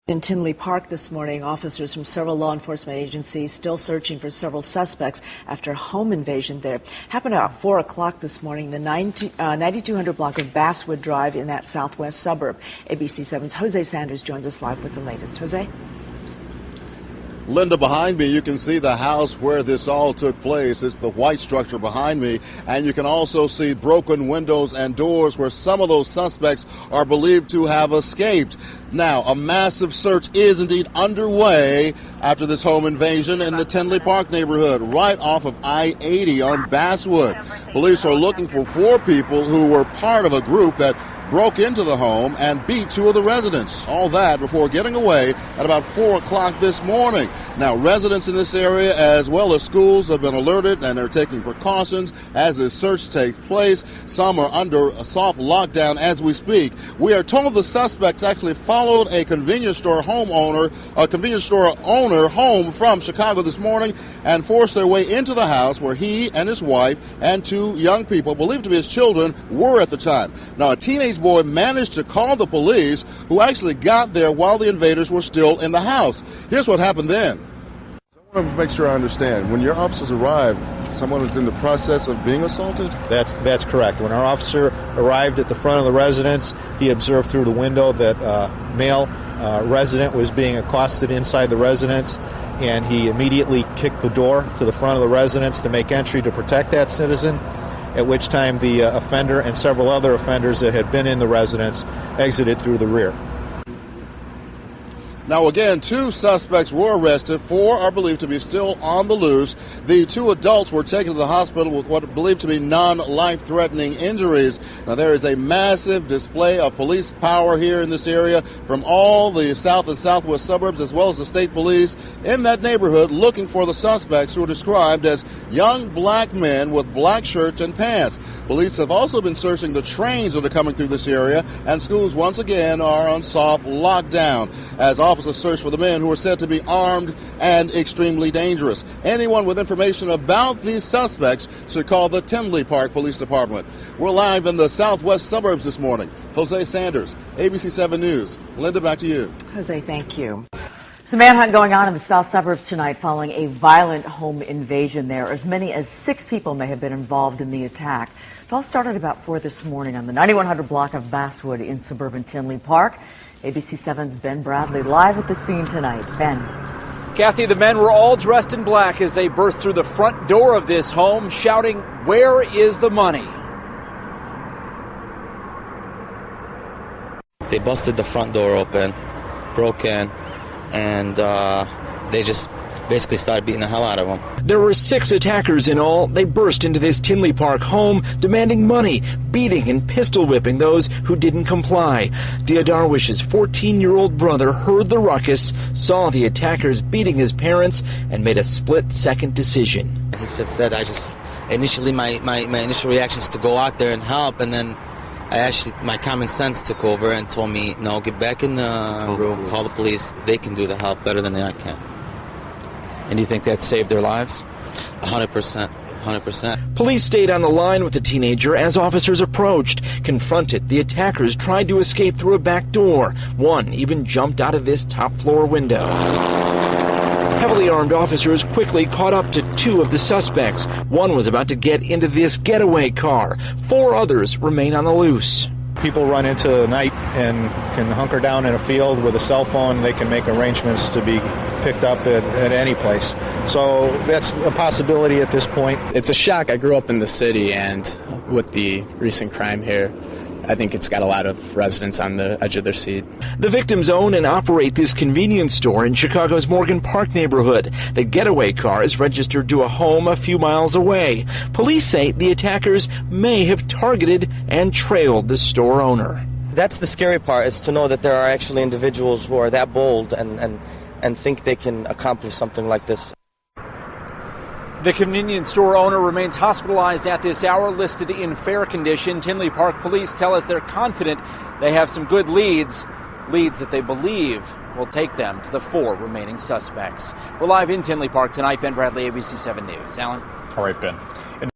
In Tinley Park this morning, officers from several law enforcement agencies still searching for several suspects after a home invasion there. Happened about 4 o'clock this morning, the 9200 block of Basswood Drive in that southwest suburb. ABC 7's Jose Sanders joins us live with the latest. Jose? Linda, behind me, you can see the house where this all took place. It's the white structure behind me. And you can also see broken windows and doors where some of those suspects are believed to have escaped. Now, a massive search is indeed underway after this home invasion in the Tinley Park neighborhood, right off of I-80 on Basswood. Police are looking for 4 people who were part of a group that broke into the home and beat 2 of the residents. All that before getting away at about 4 o'clock this morning. Now, residents in this area as well as schools have been alerted and they're taking precautions as this search takes place. Some are under a soft lockdown as we speak. We are told the suspects actually followed a convenience store owner home from Chicago this morning and forced their way into the house where he and his wife and 2 young people, believed to be his children, were at the time. Now, a teenage boy managed to call the police, who actually got there while the invaders were still in the house. Here's what happened then. I want to make sure I understand. When your officers arrived, someone was in the process of being assaulted? That's correct. When our officer arrived at the front of the residence, he observed through the window that a male resident was being accosted inside the residence, and he immediately kicked the door to the front of the residence to make entry to protect that citizen, at which time the offender and several other offenders that had been in the residence exited through the rear. Now, again, 2 suspects were arrested. 4 are believed to be still on the loose. The 2 adults were taken to the hospital with what are believed to be non-life-threatening injuries. Now, there is a massive display of police power here in this area from all the south and southwest suburbs, as well as the state police in that neighborhood, looking for the suspects, who are described as young black men with black shirts and pants. Police have also been searching the trains that are coming through this area, and schools once again are on soft lockdown as officers search for the men who are said to be armed and extremely dangerous. Anyone with information about these suspects should call the Tinley Park Police Department. We're live in the southwest suburbs this morning. Jose Sanders, ABC 7 News. Linda, back to you. Jose, thank you. There's a manhunt going on in the south suburbs tonight following a violent home invasion there. As many as 6 people may have been involved in the attack. It all started about 4 this morning on the 9100 block of Basswood in suburban Tinley Park. ABC 7's Ben Bradley live at the scene tonight. Ben. Kathy, the men were all dressed in black as they burst through the front door of this home, shouting, "Where is the money?" They busted the front door open, broke in, and they just basically started beating the hell out of them. There were 6 attackers in all. They burst into this Tinley Park home, demanding money, beating and pistol whipping those who didn't comply. Dia Darwish's 14-year-old brother heard the ruckus, saw the attackers beating his parents, and made a split-second decision. He said initially my initial reaction is to go out there and help, and then my common sense took over and told me, no, get back in the room, call the police. They can do the help better than I can. And you think that saved their lives? 100%. 100%. Police stayed on the line with the teenager as officers approached. Confronted, the attackers tried to escape through a back door. One even jumped out of this top-floor window. Heavily armed officers quickly caught up to 2 of the suspects. One was about to get into this getaway car. 4 others remain on the loose. People run into the night and can hunker down in a field with a cell phone. They can make arrangements to be picked up at any place. So that's a possibility at this point. It's a shock. I grew up in the city, and with the recent crime here, I think it's got a lot of residents on the edge of their seat. The victims own and operate this convenience store in Chicago's Morgan Park neighborhood. The getaway car is registered to a home a few miles away. Police say the attackers may have targeted and trailed the store owner. That's the scary part, is to know that there are actually individuals who are that bold and think they can accomplish something like this. The convenience store owner remains hospitalized at this hour, listed in fair condition. Tinley Park police tell us they're confident they have some good leads that they believe will take them to the 4 remaining suspects. We're live in Tinley Park tonight. Ben Bradley, ABC 7 News. Alan? All right, Ben.